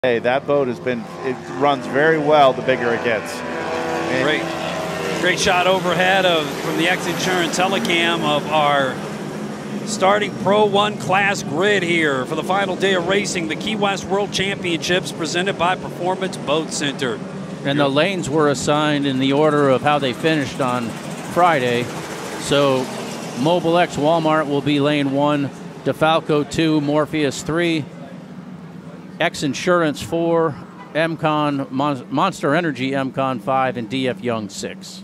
Hey, that boat it runs very well the bigger it gets. Great shot overhead from the X Insurance Telecam of our starting Pro 1 class grid here for the final day of racing, the Key West World Championships presented by Performance Boat Center. And the lanes were assigned in the order of how they finished on Friday. So Mobile X Walmart will be lane 1, DeFalco 2, Morpheus 3, X Insurance 4, Monster Energy MCon 5, and DF Young 6.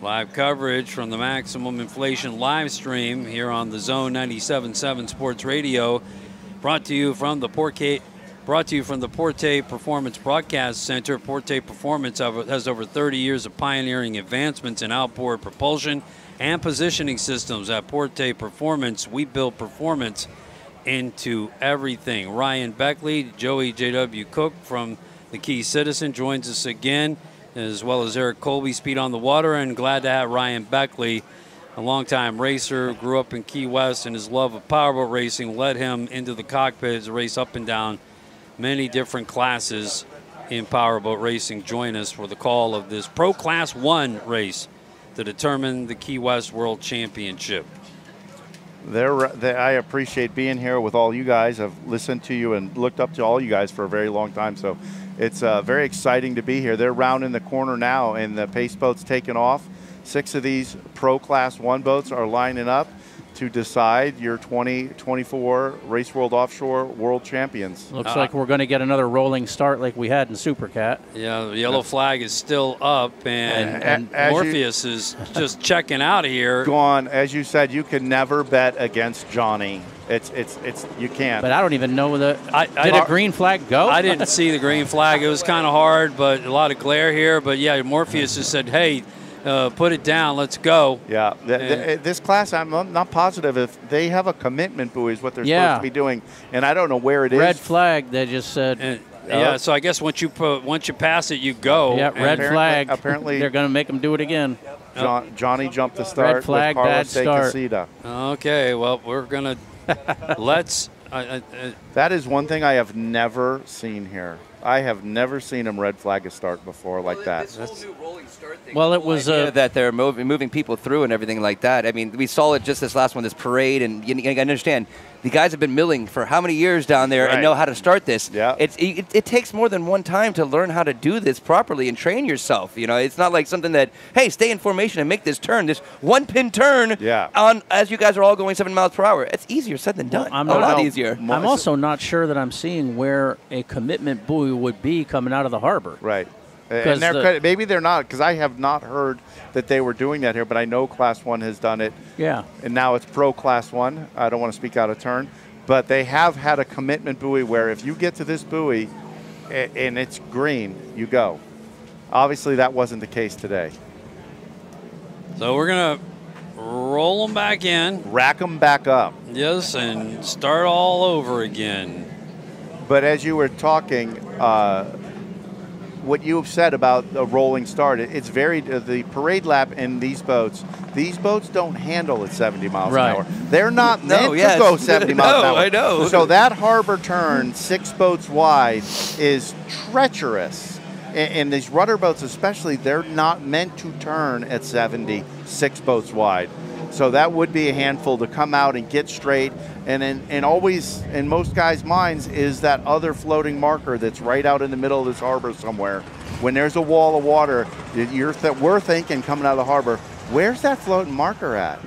Live coverage from the Maximum Inflation live stream here on the Zone 97.7 Sports Radio, brought to you from the Porte Performance Broadcast Center. Porte Performance has over 30 years of pioneering advancements in outboard propulsion and positioning systems. At Porte Performance, we build performance into everything. Ryan Beckley, Joey J.W. Cook from the Key Citizen joins us again, as well as Eric Colby, Speed on the Water, and glad to have Ryan Beckley, a longtime racer, grew up in Key West, and his love of powerboat racing led him into the cockpit to race up and down many different classes in powerboat racing. Join us for the call of this Pro Class 1 race to determine the Key West World Championship. I appreciate being here with all you guys. I've listened to you and looked up to all you guys for a very long time, so it's very exciting to be here. They're rounding the corner now, and the pace boat's taking off. 6 of these Pro Class 1 boats are lining up to decide your 2024 Race World Offshore World Champions. Looks like we're going to get another rolling start like we had in Super Cat. Yeah, the yellow flag is still up, and Morpheus is just checking out of here. Gone, as you said, you can never bet against Johnny. It's you can't. But I don't even know did a green flag go? I didn't see the green flag. It was kind of hard, but a lot of glare here. But yeah, Morpheus just said, "Hey, put it down, let's go." Yeah, this class, I'm not positive if they have a commitment buoy is what they're supposed to be doing, and I don't know where it is. Red flag, they just said. Yeah, so I guess once you pass it, you go. Yeah, red flag. Apparently, they're going to make them do it again. Johnny jumped the start. Red flag, with bad start. Casita. Okay, well, we're going to let's. That is one thing I have never seen here. I have never seen him red flag a start before like that. This whole new rolling start thing. Well, it was that they're moving people through and everything like that. I mean, we saw it just this last one, this parade, and you got to understand, the guys have been milling for how many years down there and know how to start this. Yeah. It takes more than one time to learn how to do this properly and train yourself. You know, it's not like something that, hey, stay in formation and make this turn, this one-pin turn on as you guys are all going 7 miles per hour. It's easier said than done. I'm a lot easier. I'm also not sure that I'm seeing where a commitment buoy would be coming out of the harbor. Right. And maybe they're not, because I have not heard that they were doing that here, but I know Class 1 has done it. Yeah. And now it's Pro Class 1. I don't want to speak out of turn, but they have had a commitment buoy where if you get to this buoy and it's green, you go. Obviously, that wasn't the case today. So we're going to roll them back in. Rack them back up. Yes, and start all over again. But as you were talking, what you have said about a rolling start, it's very, the parade lap in these boats don't handle at 70 miles an hour. They're not meant to go 70 miles an hour. I know. So that harbor turn, 6 boats wide, is treacherous. And these rudder boats especially, they're not meant to turn at 70, 6 boats wide. So that would be a handful to come out and get straight. And always, in most guys' minds, is that other floating marker that's right out in the middle of this harbor somewhere. When there's a wall of water, we're thinking coming out of the harbor, where's that floating marker at?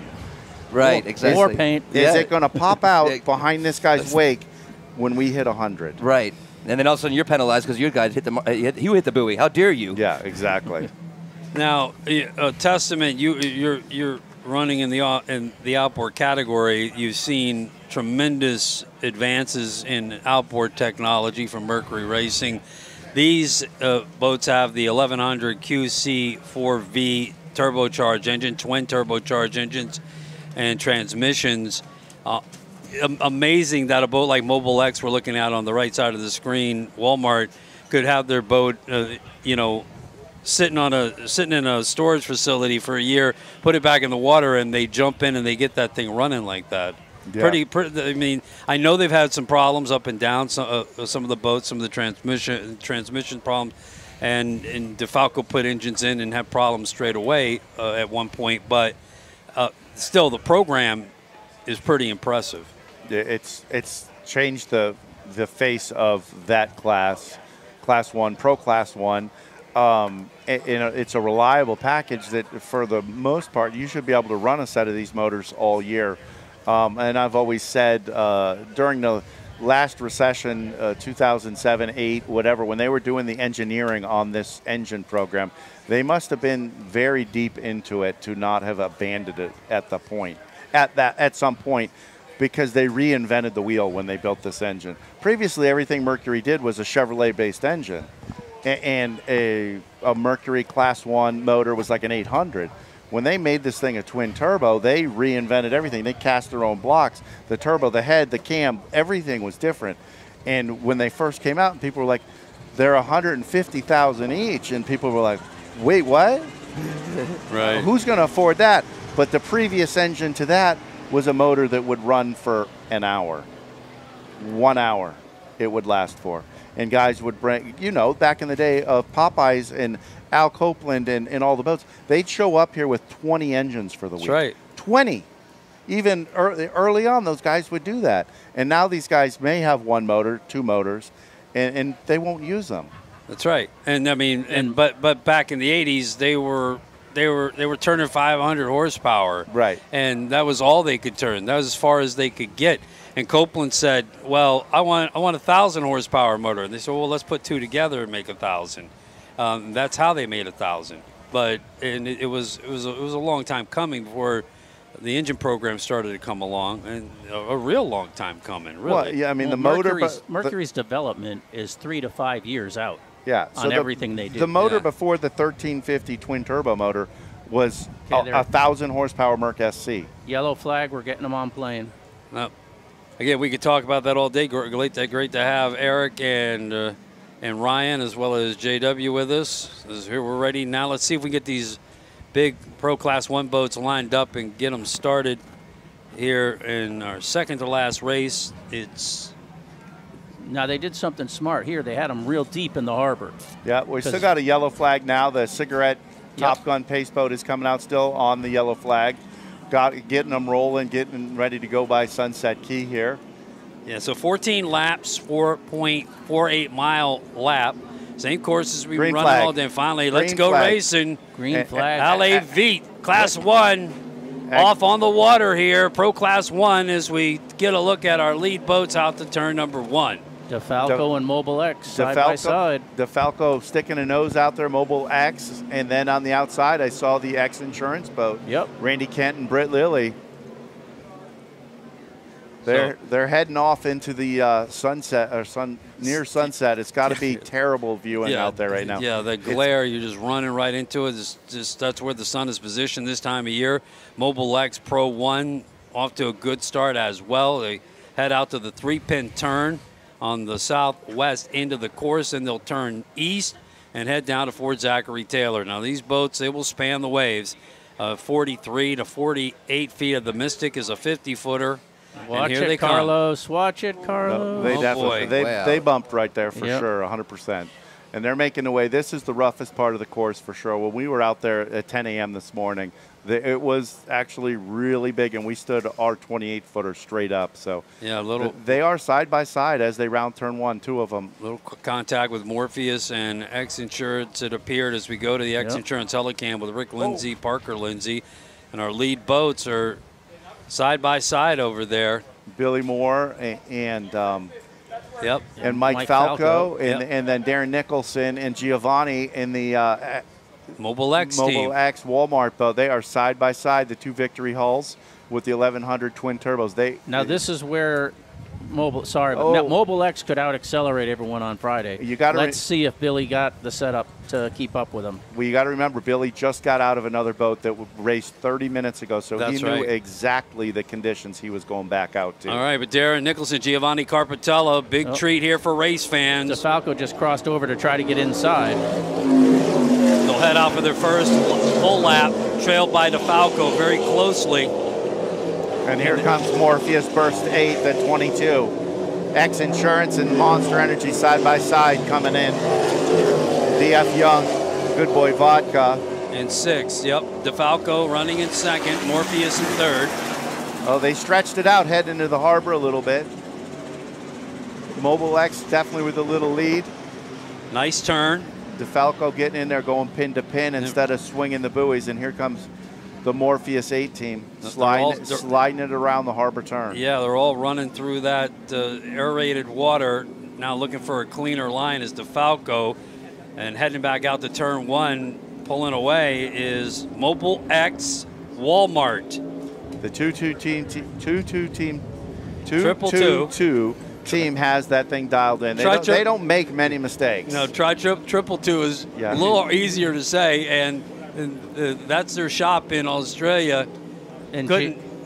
Right, exactly. War paint. Is it going to pop out behind this guy's wake when we hit 100? Right. And then all of a sudden you're penalized because your guys hit the buoy. How dare you? Yeah, exactly. Now, Testament, you're running in the outboard category. You've seen tremendous advances in outboard technology from Mercury Racing. These boats have the 1100 QC4V turbocharged engine, twin turbocharged engines and transmissions. Amazing that a boat like Mobile X we're looking at on the right side of the screen, Walmart, could have their boat, sitting in a storage facility for a year, put it back in the water, and they jump in and they get that thing running like that. Yeah. Pretty. I mean, I know they've had some problems up and down. Some of the boats, some of the transmission problems, and DeFalco put engines in and had problems straight away at one point. But still, the program is pretty impressive. It's changed the face of that class 1, Pro Class 1. It's a reliable package that, for the most part, you should be able to run a set of these motors all year. And I've always said during the last recession, 2007, 8, whatever, when they were doing the engineering on this engine program, they must have been very deep into it to not have abandoned it at some point, because they reinvented the wheel when they built this engine. Previously, everything Mercury did was a Chevrolet-based engine, and a Mercury Class 1 motor was like an 800. When they made this thing a twin turbo, they reinvented everything. They cast their own blocks. The turbo, the head, the cam, everything was different. And when they first came out, and people were like, they're $150,000 each, and people were like, wait, what? Right. Who's going to afford that? But the previous engine to that was a motor that would run for an hour. 1 hour it would last for. And guys would bring, back in the day of Popeyes and Al Copeland and all the boats, they'd show up here with 20 engines for the week. That's right. 20. Even early on, those guys would do that. And now these guys may have 1 motor, 2 motors, and they won't use them. That's right. And I mean, but back in the 80s, they were turning 500 horsepower. Right. And that was all they could turn. That was as far as they could get. And Copeland said, "Well, I want a 1,000 horsepower motor." And they said, "Well, let's put 2 together and make 1,000." That's how they made 1,000. But it was a long time coming before the engine program started to come along, and a real long time coming. Really. Well, yeah, I mean, Mercury's development is 3 to 5 years out. Yeah, on everything they do. The motor before the 1350 twin turbo motor was 1,000 horsepower Merc SC. Yellow flag, we're getting them on plane. Again, we could talk about that all day. Great to have Eric and Ryan as well as JW with us. Here we're ready now. Let's see if we can get these big Pro Class 1 boats lined up and get them started here in our second to last race. Now, they did something smart here. They had them real deep in the harbor. Yeah, we still got a yellow flag now. The Cigarette Top Gun pace boat is coming out still on the yellow flag. Getting them rolling, getting ready to go by Sunset Key here. Yeah, so 14 laps, 4.48 mile lap. Same courses we run all day. Finally, let's go racing. Green flag. LA Vite, Class 1, off on the water here. Pro Class 1 as we get a look at our lead boats out to turn number 1. DeFalco and Mobile X side by side. DeFalco sticking a nose out there, Mobile X, and then on the outside I saw the X Insurance boat. Yep. Randy Kent and Britt Lilly. They're heading off into the sunset or near sunset. It's got to be terrible viewing out there right now. Yeah, the glare, you're just running right into it. That's where the sun is positioned this time of year. Mobile X Pro 1 off to a good start as well. They head out to the 3-pin turn on the southwest end of the course, and they'll turn east and head down to Fort Zachary Taylor. Now, these boats, they will span the waves. 43 to 48 feet of the Mystic is a 50-footer. Watch it, Carlos. Watch it, Carlos. They bumped right there for sure, 100%. And they're making the way. This is the roughest part of the course for sure. When we were out there at 10 a.m. this morning, it was actually really big, and we stood our 28-footer straight up. So yeah, they are side by side as they round turn 1, 2 of them. Little contact with Morpheus and X Insurance. It appeared as we go to the X Insurance Helicam with Rick Lindsay, Parker Lindsay, and our lead boats are side by side over there. Billy Moore and Mike Falco. And then Darren Nicholson and Giovanni in the Mobile X team. X Walmart boat. They are side by side, the 2 Victory hulls with the 1100 twin turbos. This is where Mobile X could out-accelerate everyone on Friday. Let's see if Billy got the setup to keep up with them. Well, you got to remember, Billy just got out of another boat that raced 30 minutes ago, so he knew exactly the conditions he was going back out to. All right, but Darren Nicholson, Giovanni Carpatello, big treat here for race fans. DeFalco just crossed over to try to get inside. They'll head out for their first full lap, trailed by DeFalco very closely. And here comes Morpheus Burst 8 at 22. X Insurance and Monster Energy side by side coming in. DF Young, Good Boy Vodka. In 6, yep. DeFalco running in 2nd, Morpheus in 3rd. Oh, they stretched it out heading into the harbor a little bit. Mobile X definitely with a little lead. Nice turn. DeFalco getting in there, going pin to pin instead of swinging the buoys. And here comes the Morpheus 8 team sliding it around the harbor turn. Yeah, they're all running through that aerated water. Now looking for a cleaner line is DeFalco. And heading back out to turn 1, pulling away is Mobile X Walmart. The 2-2 team has that thing dialed in. They don't make many mistakes. No, triple two is a little easier to say, and that's their shop in Australia. And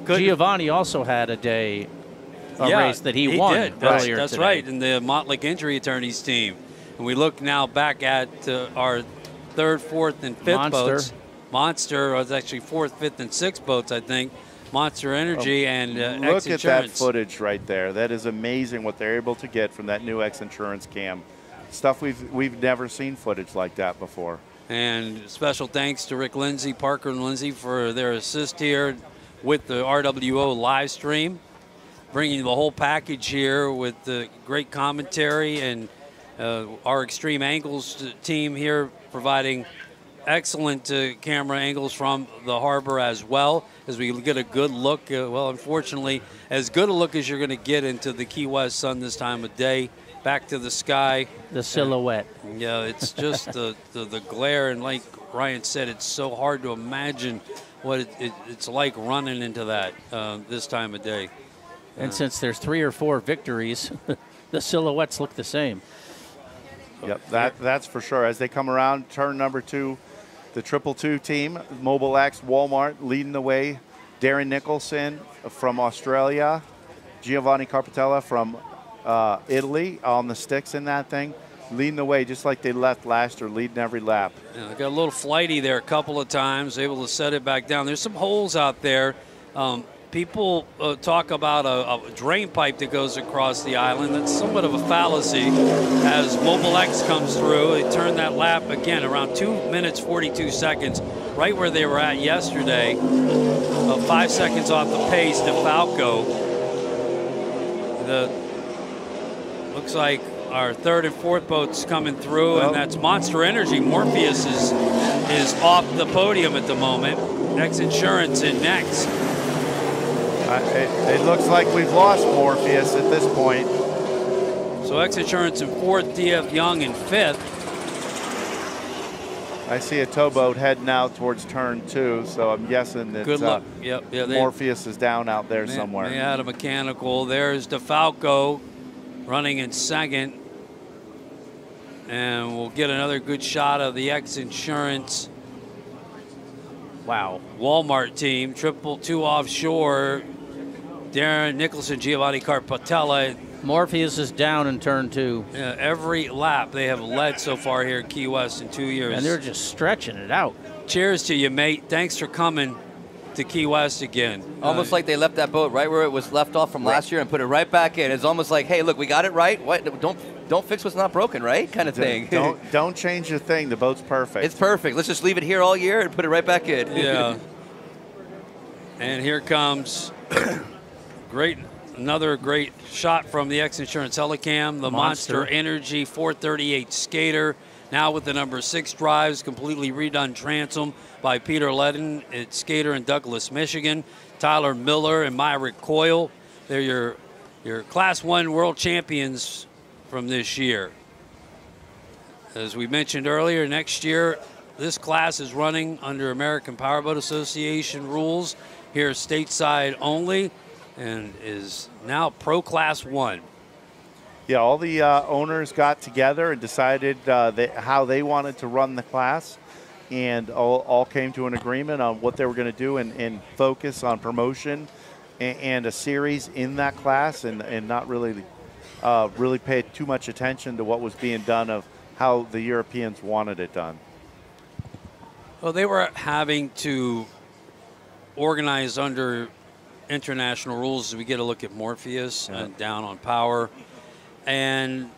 Giovanni also had a race that he won earlier That's today. right, in the Montlick Injury Attorneys team. And we look now back at our 3rd, 4th, and 5th boats. Monster was actually 4th, 5th, and 6th boats, I think. Monster Energy and X Insurance. Look at that footage right there. That is amazing what they're able to get from that new X Insurance cam. Stuff we've never seen footage like that before. And special thanks to Rick Lindsay, Parker and Lindsay for their assist here with the RWO live stream, bringing the whole package here with the great commentary, and our Extreme Angles team here providing excellent camera angles from the harbor as well, as we get a good look. Well, unfortunately, as good a look as you're going to get into the Key West sun this time of day. Back to the sky. The silhouette. Yeah, it's just the glare, and like Ryan said, it's so hard to imagine what it's like running into that this time of day. And since there's 3 or 4 victories, the silhouettes look the same. Yep, that's for sure. As they come around turn number 2, the 222 team, Mobile X, Walmart leading the way. Darren Nicholson from Australia, Giovanni Carpatella from Italy on the sticks in that thing, leading the way just like they left last year, leading every lap. Yeah, they got a little flighty there a couple of times, able to set it back down. There's some holes out there. People talk about a drain pipe that goes across the island. That's somewhat of a fallacy. As Mobile X comes through, they turn that lap again around 2 minutes 42 seconds, right where they were at yesterday. 5 seconds off the pace to Falco. Looks like our 3rd and 4th boats coming through, and that's Monster Energy. Morpheus is off the podium at the moment. X Insurance in next. It looks like we've lost Morpheus at this point. So X Insurance in 4th, DF Young in 5th. I see a towboat heading out towards turn 2, so I'm guessing that Good luck. Yep. Morpheus is down out there somewhere. They had a mechanical. There's DeFalco running in 2nd. And we'll get another good shot of the X Insurance. Wow. Walmart team, 222 offshore. Darren Nicholson, Giovanni Carpatella. Morpheus is down in turn 2. Every lap they have led so far here at Key West in 2 years. And they're just stretching it out. Cheers to you, mate. Thanks for coming to Key West again. Almost like they left that boat right where it was left off from last year and put it right back in. It's almost like, hey, look, we got it right. What? Don't fix what's not broken, right? Kind of thing. Don't change the thing. The boat's perfect. It's perfect. Let's just leave it here all year and put it right back in. Yeah. And here comes another great shot from the X Insurance Helicam, the Monster Energy 438 Skater, now with the number 6 drives, completely redone transom by Peter Ledden at Skater in Douglas, Michigan. Tyler Miller and Myrick Coyle, they're your Class 1 world champions from this year. As we mentioned earlier, next year this class is running under American Powerboat Association rules here stateside only, and is now Pro Class 1. Yeah, all the owners got together and decided how they wanted to run the class, and all came to an agreement on what they were going to do and focus on promotion and a series in that class, and not really pay too much attention to what was being done of how the Europeans wanted it done. Well, they were having to organize under international rules is we get a look at Morpheus and down on power. And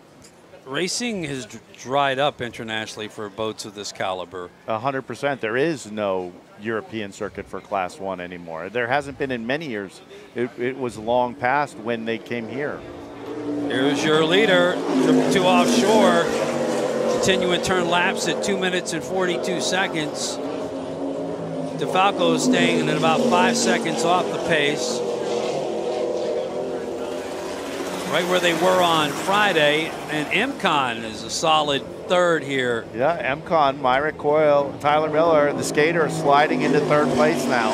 racing has dried up internationally for boats of this caliber. 100%. There is no European circuit for Class 1 anymore. There hasn't been in many years. It was long past when they came here. Here's your leader, Triple 2 offshore. Continuing turn laps at 2 minutes and 42 seconds. DeFalco is staying at about 5 seconds off the pace. Right where they were on Friday, and MCon is a solid third here. Yeah, MCon, Myrick Coyle, Tyler Miller, the skater sliding into third place now.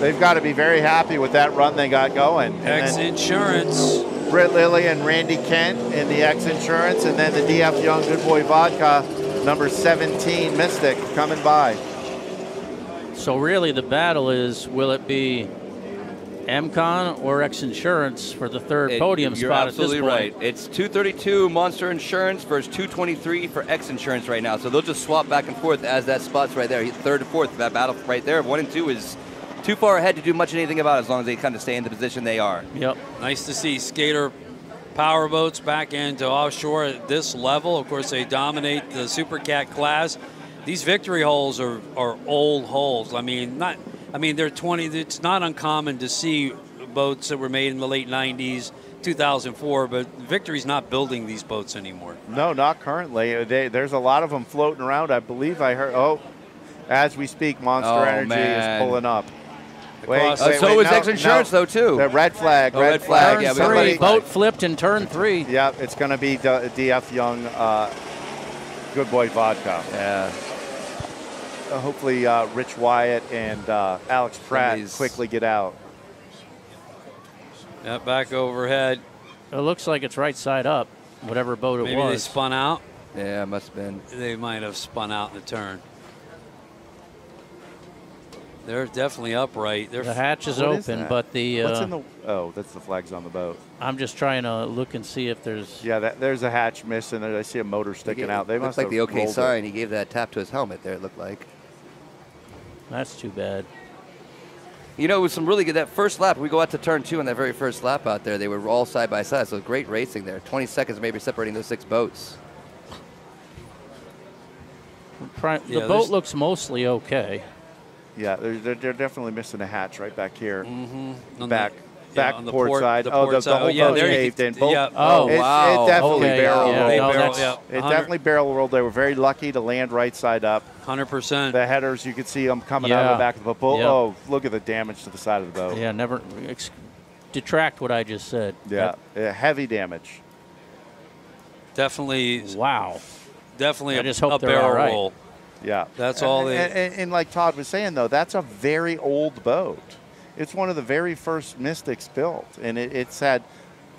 They've got to be very happy with that run they got going. X Insurance. Britt Lilly and Randy Kent in the X Insurance, and then the DF Young Good Boy Vodka, number 17 Mystic coming by. So really the battle is, will it be MCon or X Insurance for the third podium spot at this point? You're absolutely right. It's 232 Monster Insurance versus 223 for X Insurance right now. So they'll just swap back and forth as that spot's right there. Third and fourth, that battle right there. 1 and 2 is too far ahead to do much anything about it as long as they kind of stay in the position they are. Yep. Nice to see skater power boats back into offshore at this level. Of course, they dominate the Super Cat class. These victory holes are old holes. I mean, they're 20. It's not uncommon to see boats that were made in the late 90s, 2004, but Victory's not building these boats anymore. No, not currently. There's a lot of them floating around. I believe I heard, as we speak, Monster Energy is pulling up. Wait, so is X Insurance, though, too. The red flag. Red flag. Turn three, boat flipped in turn 3. Yeah, it's going to be DF Young Good Boy Vodka. Yeah. Hopefully Rich Wyatt and Alex Pratt quickly get out. Yeah, back overhead. It looks like it's right side up, whatever boat it was. Maybe they spun out. Yeah, it must have been. They might have spun out in the turn. They're definitely upright. The hatch is open, but the... What's in the... Oh, that's the flags on the boat. I'm just trying to look and see if there's... Yeah, there's a hatch missing. I see a motor sticking out. They must like have the OK sign. it. He gave that tap to his helmet there, it looked like. That's too bad. You know, it was some really good... That first lap, we go out to turn 2 on that very first lap out there. They were all side by side, so great racing there. 20 seconds maybe separating those 6 boats. The boat looks mostly okay. Yeah, they're definitely missing a hatch right back here. Mm-hmm. Back on the port side. The whole boat's caved in. Yeah. Wow. It definitely barrel rolled. It definitely barrel rolled. They were very lucky to land right side up. 100%. The headers, you could see them coming out of the back of the boat. Oh, look at the damage to the side of the boat. Yeah, never detract what I just said. Yeah, heavy damage. Definitely. Wow. Definitely I just hope a they're barrel all right. roll. Yeah. That's all they... And like Todd was saying, though, that's a very old boat. It's one of the very first Mystics built, and it's had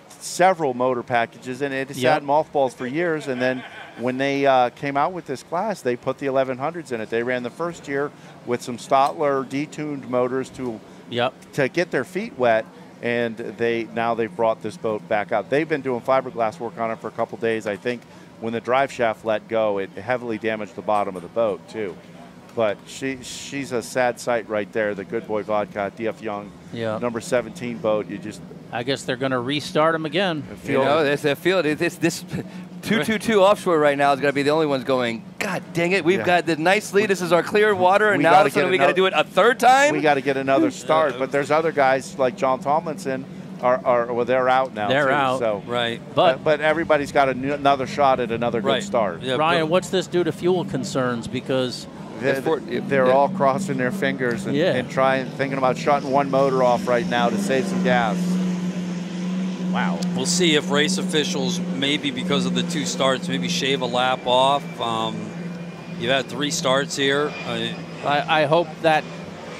several motor packages, and it's had mothballs for years, and then when they came out with this class, they put the 1100s in it. They ran the first year with some Stotler detuned motors to get their feet wet, and now they've brought this boat back out. They've been doing fiberglass work on it for a couple days. I think when the drive shaft let go, it heavily damaged the bottom of the boat, too. But she's a sad sight right there, the Good Boy Vodka, DF Young, number 17 boat. I guess they're going to restart them again. You know, this 222 offshore right now is going to be the only ones going, God dang it, we've got the nice lead. This is our clear water, and now all of a sudden we got to do it a third time? We got to get another start. But there's other guys like John Tomlinson they're out now. They're too, out. So. Right. But everybody's got another shot at another good start. Yeah, Ryan, what's this do to fuel concerns? Because they're all crossing their fingers and thinking about shutting one motor off right now to save some gas. Wow. We'll see if race officials, maybe because of the 2 starts, maybe shave a lap off. You've had 3 starts here. I hope that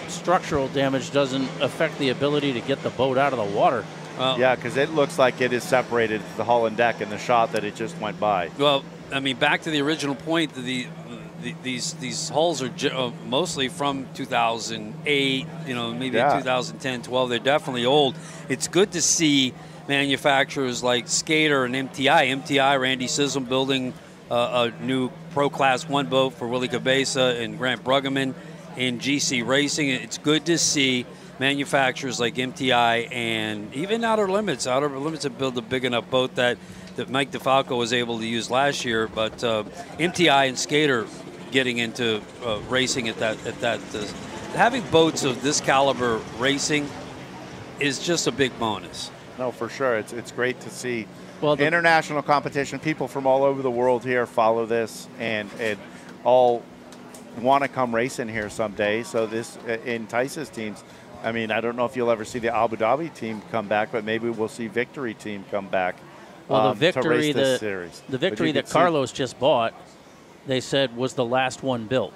structural damage doesn't affect the ability to get the boat out of the water. Yeah, because it looks like it is separated, the hull and deck, in the shot that it just went by. Well, I mean, back to the original point, these hulls are mostly from 2008, maybe 2010, 12. They're definitely old. It's good to see manufacturers like Skater and MTI, Randy Sissom building a new Pro Class 1 boat for Willie Cabeza and Grant Bruggeman in GC Racing. It's good to see manufacturers like MTI and even Outer Limits. Outer Limits have built a big enough boat that Mike DeFalco was able to use last year, but MTI and Skater getting into racing at that having boats of this caliber racing is just a big bonus. No, for sure. It's great to see international competition. People from all over the world here follow this and all want to come racing here someday. So this entices teams. I mean, I don't know if you'll ever see the Abu Dhabi team come back, but maybe we'll see Victory team come back. Well, the Victory, the Victory that Carlos just bought, they said was the last one built.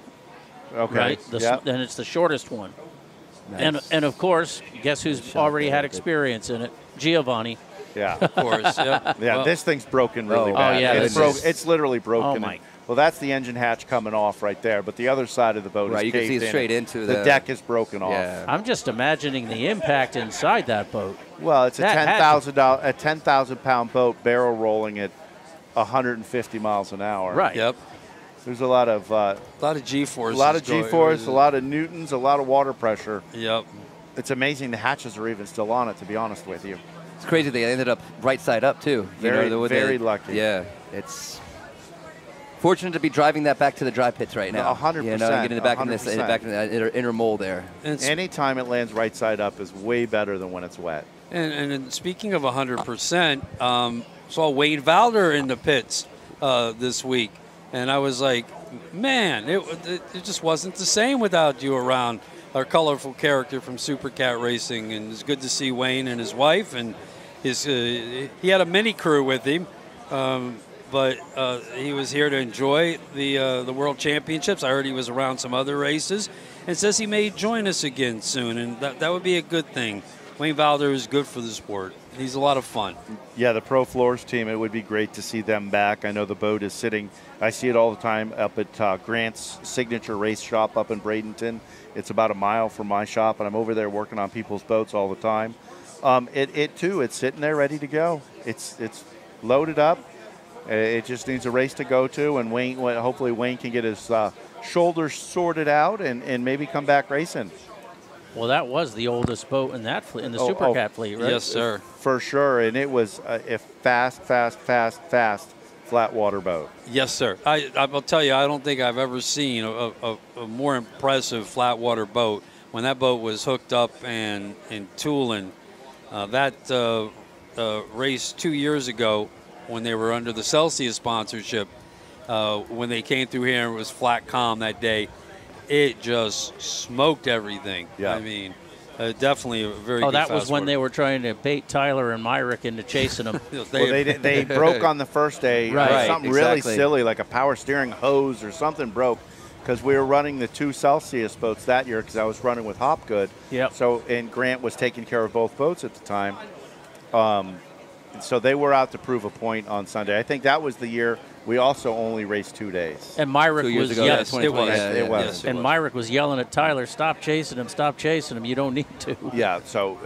Okay. Right? And it's the shortest one. Nice. And of course, guess who's already had experience in it? Giovanni. Yeah. Of course. Yeah. Yeah. Well, this thing's broken really bad. Oh, yeah. It's literally broken. Oh, my. Well, that's the engine hatch coming off right there, but the other side of the boat is Right, you can caved see in. straight into the deck is broken off. Yeah. I'm just imagining the impact inside that boat. Well, it's a That $10,000 boat barrel rolling at 150 miles an hour. Right. Yep. There's a lot of G-force. a lot of G-force, a lot of newtons, a lot of water pressure. Yep. It's amazing the hatches are even still on it, to be honest with you. It's crazy they ended up right side up too. Very lucky. Yeah, it's fortunate to be driving that back to the dry pits right now. 100%. You know, getting it back in this 100%. back in that inner mold there. Anytime it lands right side up is way better than when it's wet. And speaking of 100%, saw Wayne Valder in the pits this week, and I was like, man, it just wasn't the same without you around. Our colorful character from Super Cat Racing, and it's good to see Wayne and his wife, and he had a mini crew with him, but he was here to enjoy the World Championships. I heard he was around some other races, and says he may join us again soon, and that would be a good thing. Wayne Valder is good for the sport. He's a lot of fun. Yeah, the Pro Floors team, it would be great to see them back. I know the boat is sitting, I see it all the time up at Grant's Signature Race Shop up in Bradenton. It's about a mile from my shop, and I'm over there working on people's boats all the time. It's sitting there ready to go. It's loaded up. It just needs a race to go to, and hopefully Wayne can get his shoulders sorted out and maybe come back racing. Well, that was the oldest boat in that fleet, in the Super Cat fleet, right? Yes, sir. For sure, and it was a fast flat water boat. Yes, sir. I will tell you, I don't think I've ever seen a more impressive flat water boat. When that boat was hooked up in tooling, that race 2 years ago when they were under the Celsius sponsorship, when they came through here and it was flat calm that day, it just smoked everything. Yeah. I mean, definitely a very good that was fast when water. they were trying to bait Tyler and Myrick into chasing them. They broke on the first day. Right, Something exactly. really silly, like a power steering hose or something broke, because we were running the 2 Celsius boats that year because I was running with Hopgood. Yep. So, and Grant was taking care of both boats at the time. So they were out to prove a point on Sunday. I think that was the year we also only raced 2 days. And Myrick 2 years was ago, yelling. Yes, it was. It was. Yes, it And was. Myrick was yelling at Tyler, "Stop chasing him! You don't need to." Yeah, so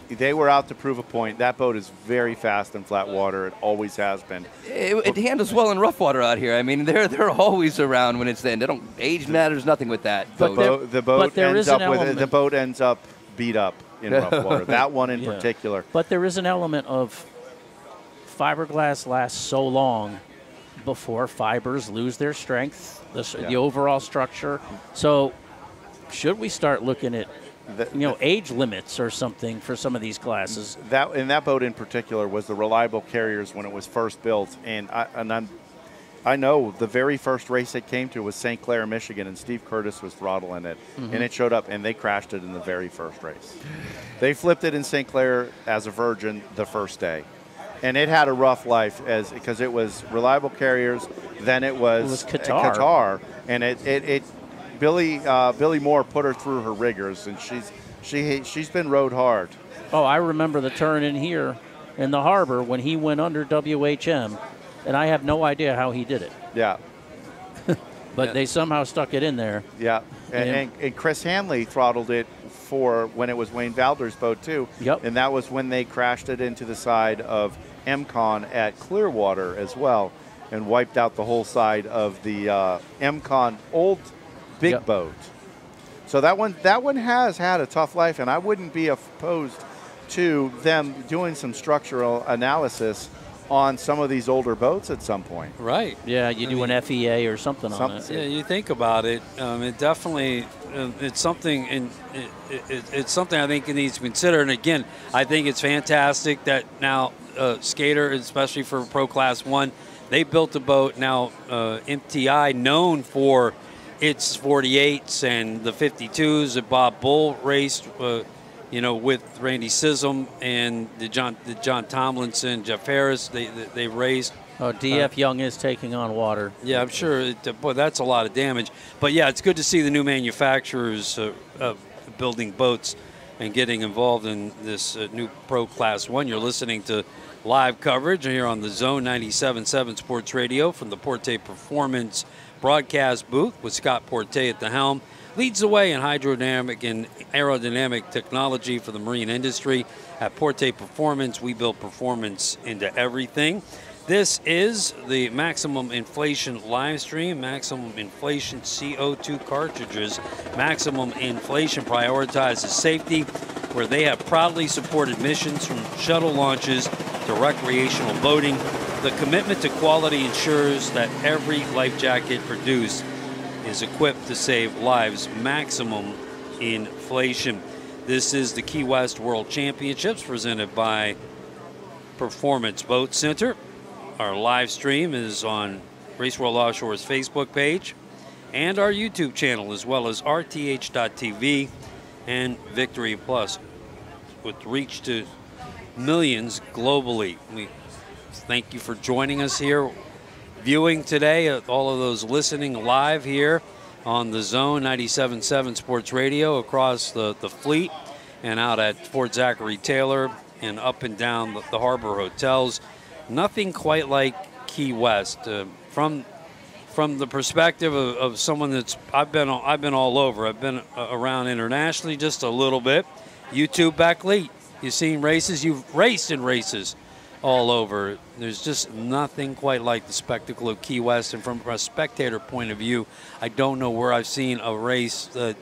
they were out to prove a point. That boat is very fast in flat water. It always has been. It handles well in rough water out here. I mean, they're always around when it's then. They don't age matters nothing with that. But boat. The boat there ends is an up with element- the boat ends up beat up in rough water. That one in Yeah. particular. But there is an element of fiberglass lasts so long before fibers lose their strength, the overall structure. So should we start looking at age limits or something for some of these classes? That boat in particular was the Reliable Carriers when it was first built, and I know the very first race it came to was St. Clair, Michigan, and Steve Curtis was throttling it, and it showed up, and they crashed it in the very first race. They flipped it in St. Clair as a Virgin the first day. And it had a rough life because it was Reliable Carriers, then it was Qatar. and Billy Moore put her through her rigors, and she's been rode hard. Oh, I remember the turn in here in the harbor when he went under WHM, and I have no idea how he did it. Yeah, But they somehow stuck it in there. yeah. And Chris Hanley throttled it for when it was Wayne Valder's boat too. Yep. And that was when they crashed it into the side of MCON at Clearwater as well, and wiped out the whole side of the MCON old big Yep. boat. So that one has had a tough life, and I wouldn't be opposed to them doing some structural analysis on some of these older boats at some point. Right. Yeah, you do an FEA or something on it. Yeah, you think about it. It definitely, it's something, and it's something I think it needs to consider. And again, I think it's fantastic that now Skater, especially for Pro Class 1, they built a boat now, MTI, known for its 48s and the 52s that Bob Bull raced, with Randy Sissom and the John Tomlinson, Jeff Harris. They raced. Oh, DF Young is taking on water. Yeah, I'm sure. Boy, that's a lot of damage. But yeah, it's good to see the new manufacturers building boats and getting involved in this new Pro Class 1. You're listening to live coverage here on the Zone 97.7 Sports Radio from the Porte Performance broadcast booth with Scott Porte at the helm. Leads the way in hydrodynamic and aerodynamic technology for the marine industry. At Porte Performance, we build performance into everything. This is the Maximum Inflation live stream. Maximum Inflation CO2 cartridges. Maximum Inflation prioritizes safety, where they have proudly supported missions from shuttle launches to recreational boating. The commitment to quality ensures that every life jacket produced is equipped to save lives. Maximum Inflation. This is the Key West World Championships presented by Performance Boat Center. Our live stream is on Race World Offshore's Facebook page and our YouTube channel, as well as RTH.TV and Victory Plus, with reach to millions globally. We thank you for joining us here, viewing today, all of those listening live here on the Zone 97.7 Sports Radio across the fleet and out at Fort Zachary Taylor and up and down the harbor hotels. Nothing quite like Key West. From the perspective of someone that's I've been all over. I've been around internationally just a little bit. You too, Beckley. You've seen races. You've raced in races all over. There's just nothing quite like the spectacle of Key West. And from a spectator point of view, I don't know where I've seen a race that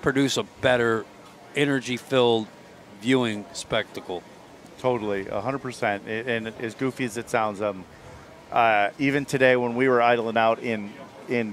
produce a better energy-filled viewing spectacle. Totally, 100%. And as goofy as it sounds, even today when we were idling out in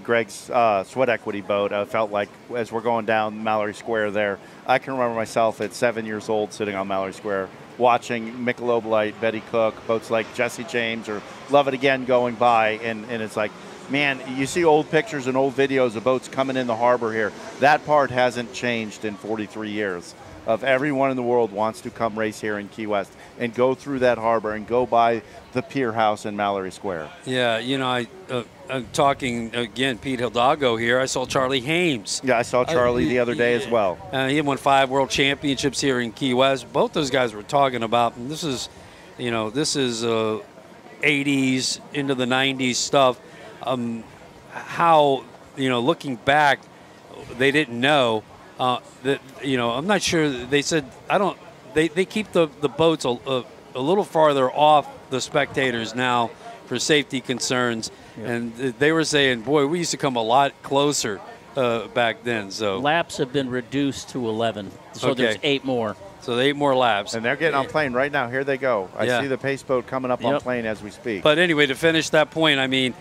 Greg's sweat equity boat, I felt like as we're going down Mallory Square there, I can remember myself at 7 years old sitting on Mallory Square watching Michelob Light, Betty Cook, boats like Jesse James or Love It Again going by, and it's like, man, you see old pictures and old videos of boats coming in the harbor here. That part hasn't changed in 43 years. Of everyone in the world wants to come race here in Key West and go through that harbor and go by the Pier House in Mallory Square. Yeah, I'm talking again, Pete Hidalgo here. I saw Charlie Hames. Yeah, I saw Charlie the other day as well. He won 5 world championships here in Key West. Both those guys were talking about, and this is 80s into the 90s stuff. How, looking back, they didn't know. I'm not sure. They said They keep the boats a little farther off the spectators now for safety concerns, and they were saying, "Boy, we used to come a lot closer back then." So laps have been reduced to 11, so there's 8 more. So 8 more laps, and they're getting on plane right now. Here they go. I see the pace boat coming up on plane as we speak. But anyway, to finish that point, I mean,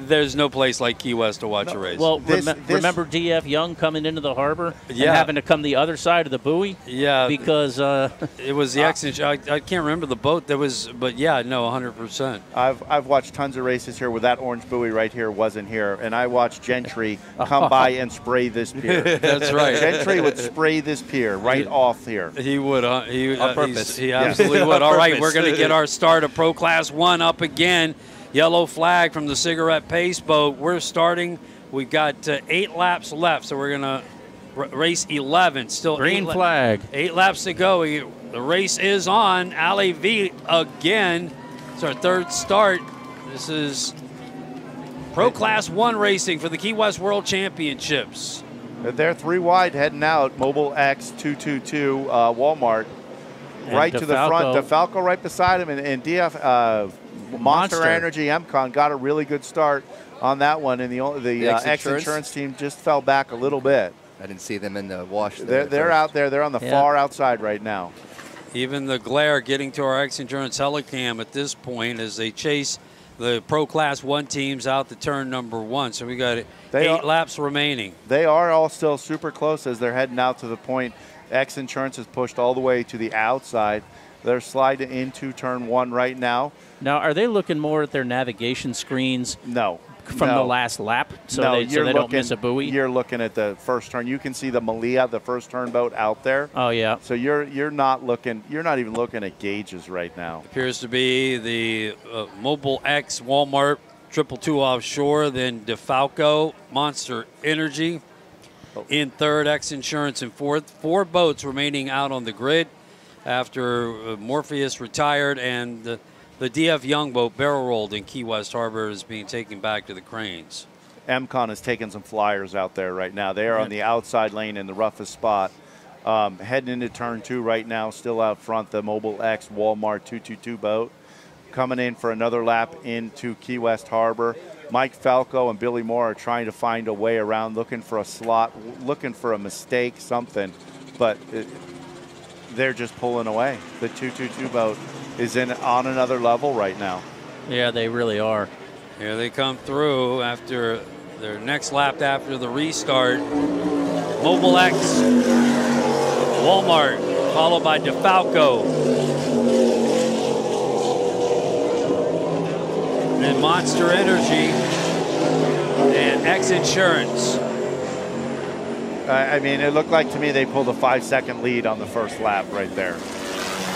there's no place like Key West to watch a race. Well, remember DF Young coming into the harbor and having to come the other side of the buoy? Yeah. Because it was the accident. I can't remember the boat. There was, but yeah, no, 100%. I've watched tons of races here where that orange buoy right here wasn't here, and I watched Gentry come by and spray this pier. That's right. Gentry would spray this pier right off here. He would. On purpose. He absolutely would. All right, we're going to get our start of Pro Class 1 up again. Yellow flag from the Cigarette Pace boat. We're starting. We've got 8 laps left, so we're going to race 11. Still green flag. 8 laps to go. The race is on. Ali V again. It's our 3rd start. This is Pro Class 1 racing for the Key West World Championships. They're 3 wide heading out. Mobile X 222 Walmart. And right to the front. DeFalco right beside him, and DF Monster Energy MCon got a really good start on that one, and the X Insurance team just fell back a little bit. I didn't see them in the wash. They're out there. They're on the far outside right now. Even the glare getting to our X Endurance Helicam at this point as they chase the Pro Class 1 teams out to turn number 1. So we got 8 laps remaining. They are all still super close as they're heading out to the point. X Insurance is pushed all the way to the outside. They're sliding into turn 1 right now. Now, are they looking more at their navigation screens? No. From the last lap, so they don't miss a buoy? You're looking at the first turn. You can see the Malia, the first turn boat out there. Oh, yeah. So you're not even looking at gauges right now. Appears to be the Mobile X Walmart 222 offshore, then DeFalco, Monster Energy in third, X Insurance in fourth. 4 boats remaining out on the grid after Morpheus retired, and the DF Young boat barrel rolled in Key West Harbor is being taken back to the cranes. MCON has taken some flyers out there right now. They are on the outside lane in the roughest spot. Heading into turn 2 right now, still out front, the Mobile X Walmart 222 boat. Coming in for another lap into Key West Harbor. Mike Falco and Billy Moore are trying to find a way around, looking for a slot, looking for a mistake, something. But they're just pulling away. The 222 boat is on another level right now. Yeah, they really are. Here they come through after their next lap after the restart. Mobile X, Walmart, followed by DeFalco. Then Monster Energy and X Insurance. I mean, it looked like to me they pulled a 5-second lead on the first lap right there.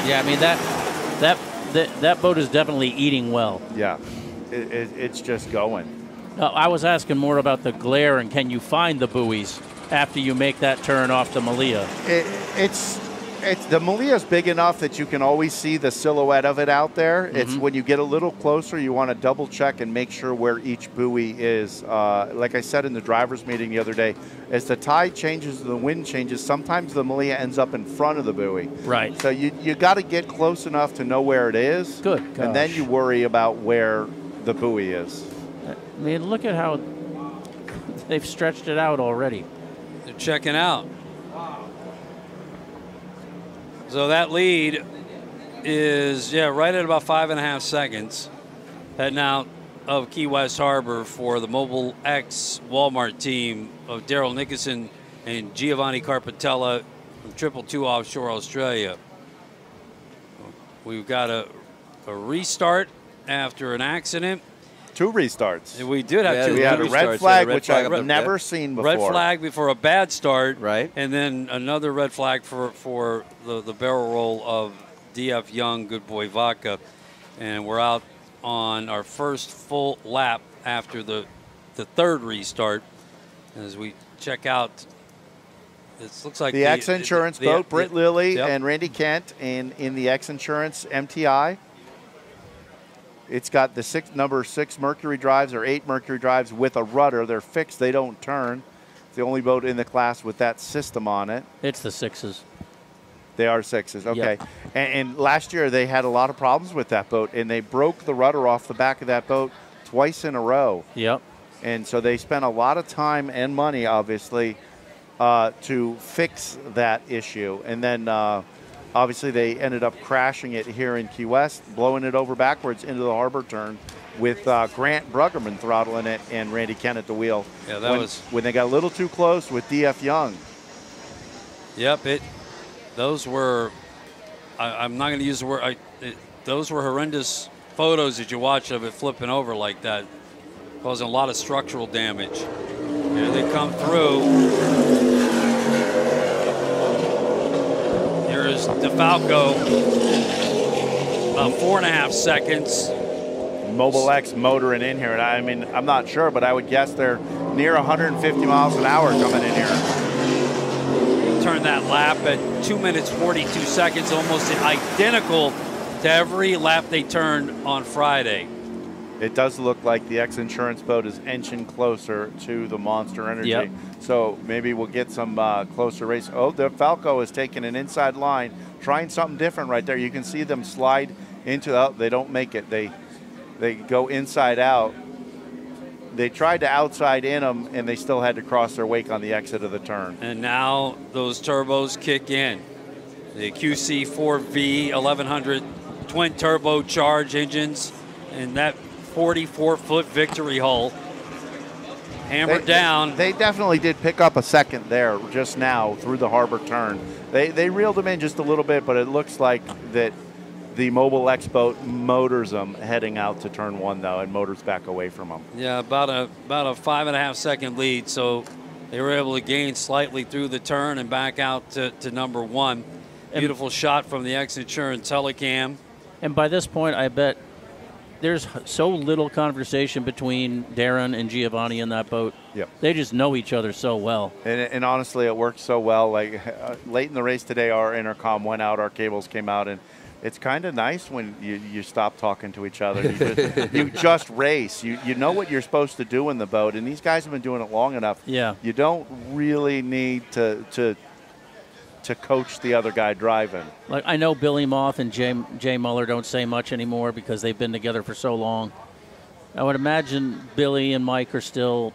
Yeah, I mean, that boat is definitely eating well. Yeah, it's just going. I was asking more about the glare and can you find the buoys after you make that turn off the Malia? The Malia is big enough that you can always see the silhouette of it out there. It's when you get a little closer, you want to double check and make sure where each buoy is. Like I said in the driver's meeting the other day, as the tide changes and the wind changes, sometimes the Malia ends up in front of the buoy. Right. So you got to get close enough to know where it is. Good. And then you worry about where the buoy is. I mean, look at how they've stretched it out already. They're checking out. So that lead is, right at about 5.5 seconds. Heading out of Key West Harbor for the Mobile X Walmart team of Daryl Nickerson and Giovanni Carpatella from 222 Offshore Australia. We've got a restart after an accident. 2 restarts. We did have 2 We had a red flag, which I've never seen before. Red flag before a bad start. Right. And then another red flag for the barrel roll of DF Young, Good Boy Vodka. And we're out on our first full lap after the third restart. As we check out, it looks like the X Insurance boat, Britt Lilly and Randy Kent in the X Insurance MTI. It's got the number 6 Mercury drives or 8 Mercury drives with a rudder. They're fixed. They don't turn. It's the only boat in the class with that system on it. It's the 6s. They are 6s. Okay. Yep. And last year they had a lot of problems with that boat, and they broke the rudder off the back of that boat twice in a row. Yep. And so they spent a lot of time and money, obviously, to fix that issue. And then obviously, they ended up crashing it here in Key West, blowing it over backwards into the harbor turn with Grant Bruggerman throttling it and Randy Kent at the wheel. Yeah, that was when they got a little too close with DF Young. Yep, those were. I'm not going to use the word. Those were horrendous photos that you watch of it flipping over like that, causing a lot of structural damage. Here they come through. Here's DeFalco, about 4.5 seconds. Mobile X motoring in here, and I mean, I'm not sure, but I would guess they're near 150 miles an hour coming in here. Turn that lap at 2 minutes 42 seconds, almost identical to every lap they turned on Friday. It does look like the X Insurance boat is inching closer to the Monster Energy. Yep. So maybe we'll get some closer race. Oh, the Falco is taking an inside line, trying something different right there. You can see them slide into they don't make it. They go inside out. they tried to outside in them, and they still had to cross their wake on the exit of the turn. And now those turbos kick in. The QC4V 1100 twin turbocharged engines and that 44-foot victory hull hammered down. They definitely did pick up a second there just now through the harbor turn. They reeled them in just a little bit, but it looks like that the Mobile X boat motors them heading out to turn 1, though, and motors back away from them. Yeah, about a 5.5 second lead, so they were able to gain slightly through the turn and back out to number 1. Beautiful shot from the X Insurance telecam. And by this point, I bet there's so little conversation between Darren and Giovanni in that boat. Yep. They just know each other so well. And honestly, it worked so well. Like late in the race today, our intercom went out, our cables came out, and it's kind of nice when you stop talking to each other. You just race. You know what you're supposed to do in the boat, and these guys have been doing it long enough. Yeah. You don't really need to coach the other guy driving. Like I know Billy Moth and Jay Muller don't say much anymore because they've been together for so long. I would imagine Billy and Mike are still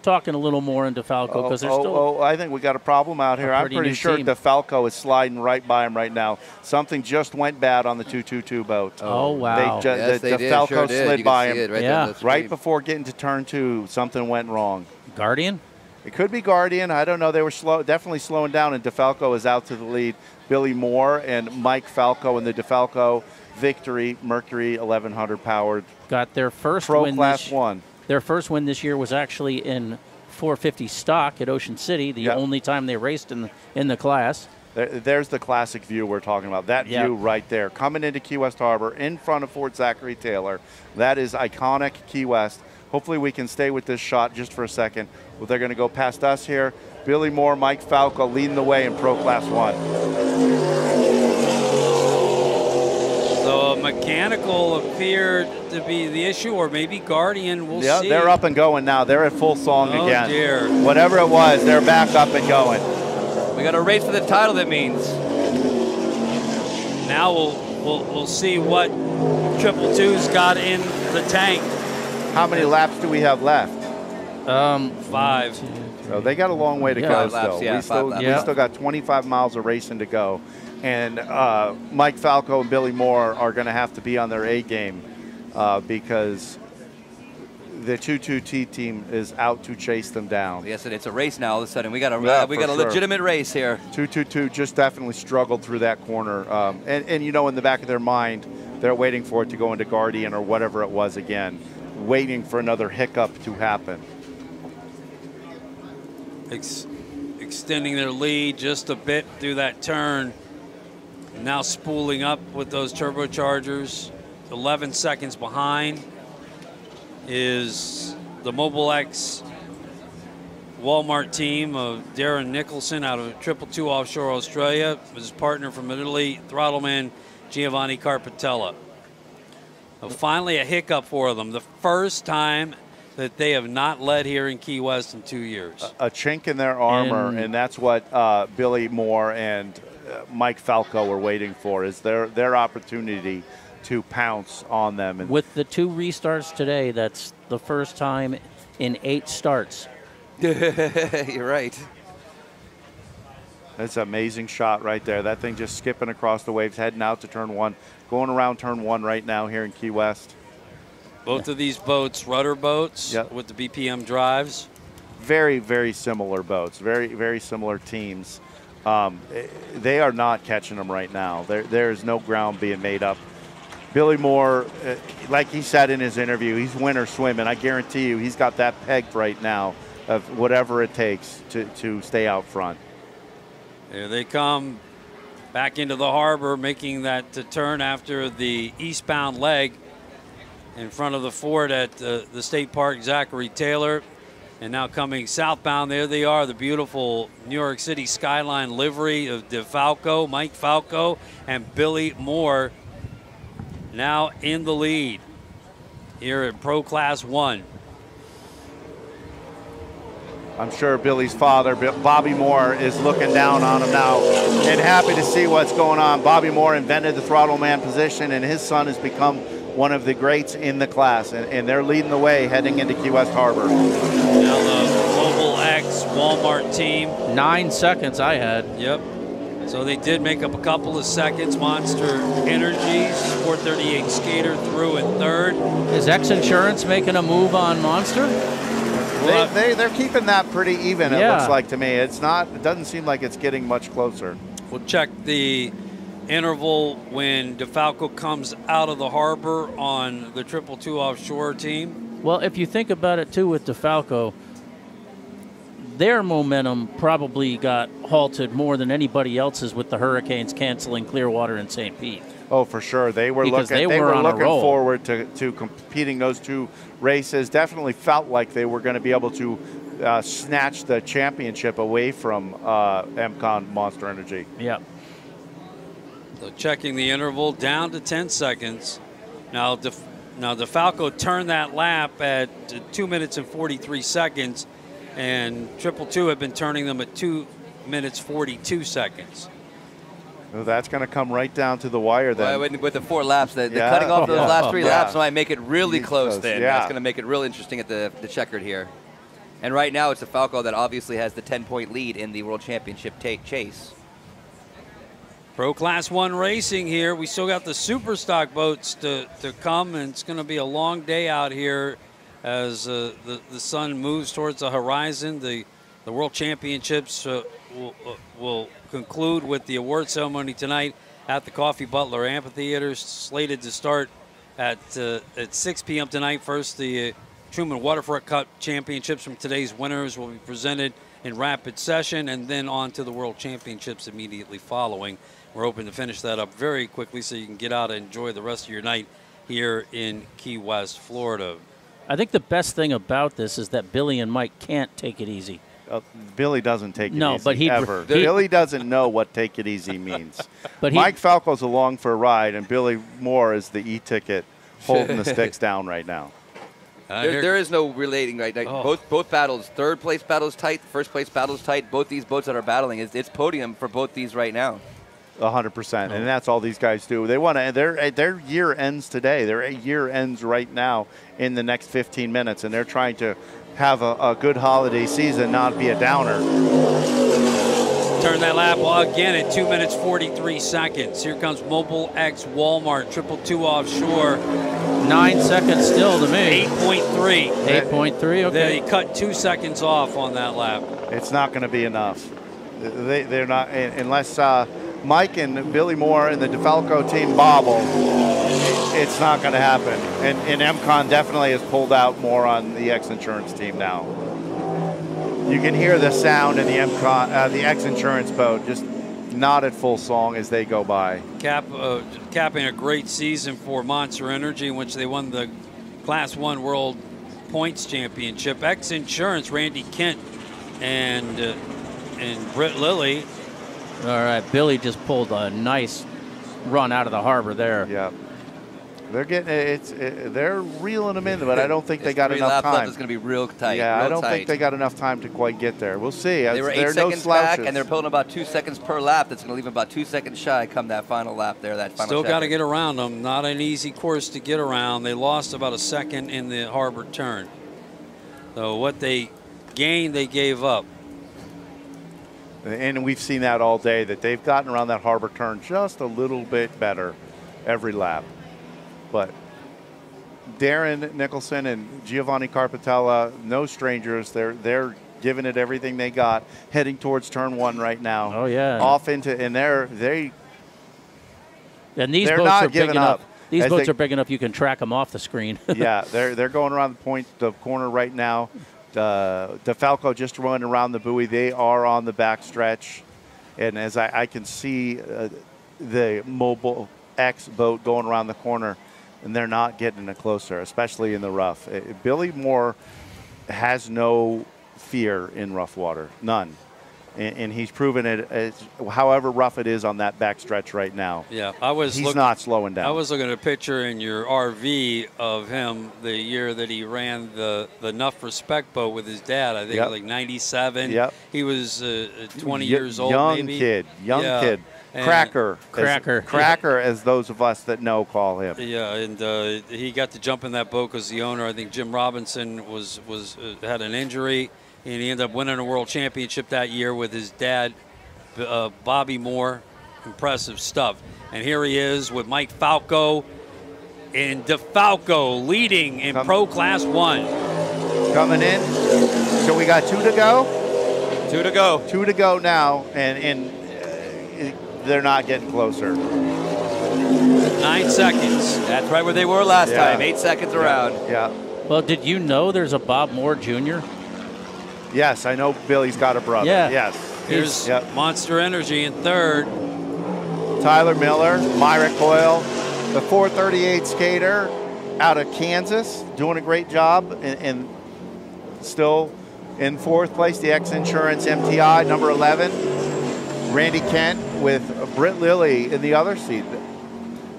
talking a little more in DeFalco because they're still. I think we got a problem out here. I'm pretty sure team. DeFalco is sliding right by him right now. Something just went bad on the 222 boat. Oh wow! Yes, they DeFalco sure did. slid You by can see him. it Yeah. Right before getting to turn 2, something went wrong. Guardian. It could be Guardian. I don't know. They were definitely slowing down, and DeFalco is out to the lead. Billy Moore and Mike Falco in the DeFalco Victory Mercury 1100 powered. Got their first Pro win Class 1. Their first win this year was actually in 450 stock at Ocean City, the only time they raced in the class. There's the classic view we're talking about. That view right there, coming into Key West Harbor in front of Fort Zachary Taylor. That is iconic Key West. Hopefully we can stay with this shot just for a second. Well, they're going to go past us here. Billy Moore, Mike Falco leading the way in Pro Class 1. So mechanical appeared to be the issue, or maybe Guardian. We'll see. Yeah, they're up and going now. They're at full song again. Oh, dear. Whatever it was, they're back up and going. We got a race for the title, that means. Now we'll see what 222's got in the tank. How many laps do we have left? 5. So they got a long way to go 5 still. laps, yeah, 5 laps. We still got 25 miles of racing to go. And Mike Falco and Billy Moore are going to have to be on their A game because the 222 team is out to chase them down. Yes, it's a race now all of a sudden. We got a sure. legitimate race here. 222 just definitely struggled through that corner. And you know, in the back of their mind, they're waiting for it to go into Guardian or whatever it was again, waiting for another hiccup to happen. Extending their lead just a bit through that turn. Now spooling up with those turbochargers. 11 seconds behind is the Mobile X Walmart team of Darren Nicholson out of 222 Offshore Australia. His partner from Italy, Throttleman Giovanni Carpatella. Finally a hiccup for them. The first time that they have not led here in Key West in 2 years. A chink in their armor, and that's what Billy Moore and Mike Falco were waiting for, is their opportunity to pounce on them. And with the 2 restarts today, that's the first time in 8 starts. You're right. That's an amazing shot right there. That thing just skipping across the waves, heading out to turn 1, going around turn 1 right now here in Key West. Both of these boats, rudder boats with the BPM drives. Very, very similar boats, very, very similar teams. They are not catching them right now. There is no ground being made up. Billy Moore, like he said in his interview, he's winter swimming. I guarantee you he's got that pegged right now of whatever it takes to stay out front. There they come back into the harbor, making that turn after the eastbound leg in front of the fort at the State Park Zachary Taylor. And now coming southbound, there they are, the beautiful New York City skyline livery of DeFalco, Mike Falco, and Billy Moore now in the lead here at Pro Class 1. I'm sure Billy's father, Bobby Moore, is looking down on him now and happy to see what's going on. Bobby Moore invented the throttle man position, and his son has become one of the greats in the class, and they're leading the way heading into Key West Harbor. Now the Mobile X Walmart team. 9 seconds I had. Yep. So they did make up a couple of seconds. Monster Energies, 438 Skater through in third. Is X Insurance making a move on Monster? They're keeping that pretty even, it looks like to me. It doesn't seem like it's getting much closer. We'll check the interval when DeFalco comes out of the harbor on the 222 offshore team. Well, if you think about it, too, with DeFalco, their momentum probably got halted more than anybody else's with the Hurricanes canceling Clearwater and St. Pete. Oh, for sure. They were looking forward to competing those two races. Definitely felt like they were going to be able to snatch the championship away from MCon Monster Energy. Yeah. So checking the interval down to 10 seconds. Now DeFalco turned that lap at 2 minutes and 43 seconds, and 222 had been turning them at 2 minutes 42 seconds. Well, that's going to come right down to the wire then. Well, with the 4 laps, the cutting off those last 3 laps might make it really close then. Yeah. That's going to make it real interesting at the checkered here. And right now it's DeFalco that obviously has the 10-point lead in the World Championship chase. Pro Class 1 racing here. We still got the super stock boats to come, and it's going to be a long day out here as the sun moves towards the horizon. The World Championships will conclude with the award ceremony tonight at the Coffee Butler Amphitheater, slated to start at 6 p.m. tonight. First, the Truman Waterfront Cup Championships from today's winners will be presented in rapid session, and then on to the World Championships immediately following. We're hoping to finish that up very quickly so you can get out and enjoy the rest of your night here in Key West, Florida. I think the best thing about this is that Billy and Mike can't take it easy. Billy doesn't take it easy but ever. Billy doesn't know what take it easy means. But Mike Falco's along for a ride, and Billy Moore is the e-ticket holding the sticks down right now. There is no relating right now. Both battles, third place battle's tight, first place battle's tight. Both these boats that are battling, it's podium for both these right now. 100%, and that's all these guys do. They want to. Their year ends today. Their year ends right now in the next 15 minutes, and they're trying to have a good holiday season, not be a downer. Turn that lap again at 2 minutes 43 seconds. Here comes Mobile X Walmart 222 offshore. 9 seconds still to me. 8.3. 8.3. Okay. They cut 2 seconds off on that lap. It's not going to be enough. They're not unless Mike and Billy Moore and the DeFalco team bobble. It's not going to happen. And MCon definitely has pulled out more on the X Insurance team now. You can hear the sound in the the X Insurance boat just not at full song as they go by. Capping a great season for Monster Energy, in which they won the Class 1 World Points Championship. X Insurance, Randy Kent and Britt Lilly. All right, Billy just pulled a nice run out of the harbor there. Yeah. They're getting they're reeling them in, but I don't think they got enough time. It's going to be real tight. Yeah, I don't think they got enough time to quite get there. We'll see. They were 8 seconds back, and they're pulling about 2 seconds per lap. That's going to leave them about 2 seconds shy come that final lap there. That final. Still got to get around them. Not an easy course to get around. They lost about a second in the harbor turn. So what they gained, they gave up. And we've seen that all day, that they've gotten around that harbor turn just a little bit better every lap. But Darren Nicholson and Giovanni Carpatella, no strangers. They're giving it everything they got, heading towards turn 1 right now. Oh yeah. Off into and they're boats are big enough. These boats are big enough you can track them off the screen. Yeah, they're going around the corner right now. DeFalco just running around the buoy. They are on the back stretch, and as I can see the Mobile X boat going around the corner, and they're not getting it closer, especially in the rough. Billy Moore has no fear in rough water, none. And he's proven it, however rough it is on that back stretch right now. Yeah, he's not slowing down. I was looking at a picture in your RV of him the year that he ran the Enough Respect boat with his dad. I think like 97. Yep. He was 20 years old, young maybe. Young kid. Cracker. Cracker. As those of us that know call him. Yeah, and he got to jump in that boat because the owner, I think Jim Robinson, was had an injury, and he ended up winning a world championship that year with his dad, Bobby Moore. Impressive stuff. And here he is with Mike Falco, and DeFalco leading in Pro Class 1. Coming in. So we got 2 to go? 2 to go. 2 to go now, and they're not getting closer. 9 seconds. That's right where they were last time. 8 seconds around. Yeah. Well, did you know there's a Bob Moore Jr.? Yes, I know Billy's got a brother. Yeah. Yes. Here's Monster Energy in third. Tyler Miller, Myra Coyle, the 438 skater out of Kansas, doing a great job, and still in 4th place, the X Insurance MTI, number 11. Randy Kent with Britt Lilly in the other seat.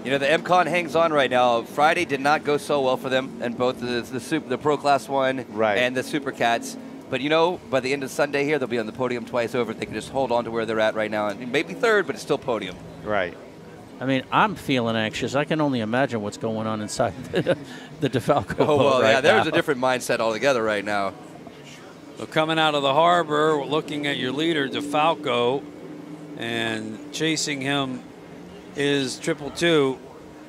You know, the MCon hangs on right now. Friday did not go so well for them, and both the Pro Class 1 and the Super Cats. But, you know, by the end of Sunday here, they'll be on the podium twice over. They can just hold on to where they're at right now. And maybe third, but it's still podium. Right. I mean, I'm feeling anxious. I can only imagine what's going on inside the DeFalco boat well, right yeah, there's now. a different mindset altogether right now. So coming out of the harbor, looking at your leader, DeFalco, and chasing him is 222.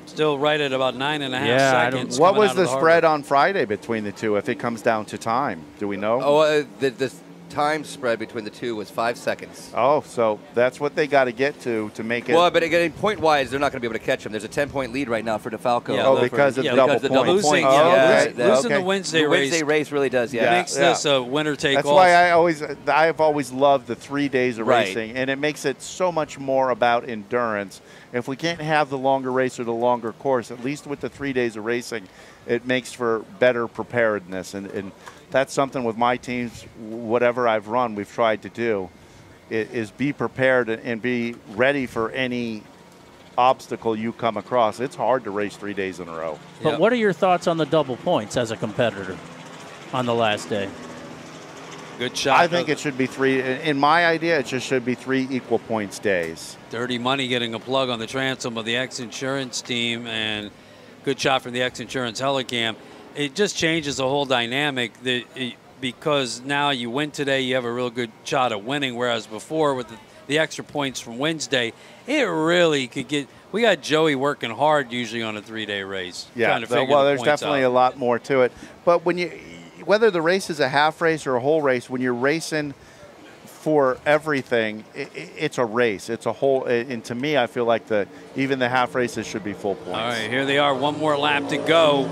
Still right at about 9.5 seconds. What was the spread on Friday between the two if it comes down to time? Do we know? Oh, the time spread between the two was 5 seconds. Oh, so that's what they got to get to make it. Well, but again, point-wise, they're not going to be able to catch him. There's a 10-point lead right now for DeFalco. Yeah, because of double points. Losing the Wednesday race. The Wednesday race really does, makes this a winner-take-all. That's why I've always loved the 3 days of racing, and it makes it so much more about endurance. If we can't have the longer race or the longer course, at least with the 3 days of racing, it makes for better preparedness. And that's something with my teams, whatever I've run, we've tried to do, is be prepared and be ready for any obstacle you come across. It's hard to race 3 days in a row. But what are your thoughts on the double points as a competitor on the last day? Good shot. I think it should be 3. In my idea, it just should be 3 equal points days. Dirty Money getting a plug on the transom of the X Insurance team, and good shot from the X Insurance Helicam. It just changes the whole dynamic because now you win today, you have a real good shot at winning, whereas before with the extra points from Wednesday, it really could get – we got Joey working hard usually on a 3-day race. Yeah, well, there's definitely a lot more to it. But when you – whether the race is a half race or a whole race, when you're racing for everything, it's a race. It's a whole, and to me, I feel like even the half races should be full points. All right, here they are. One more lap to go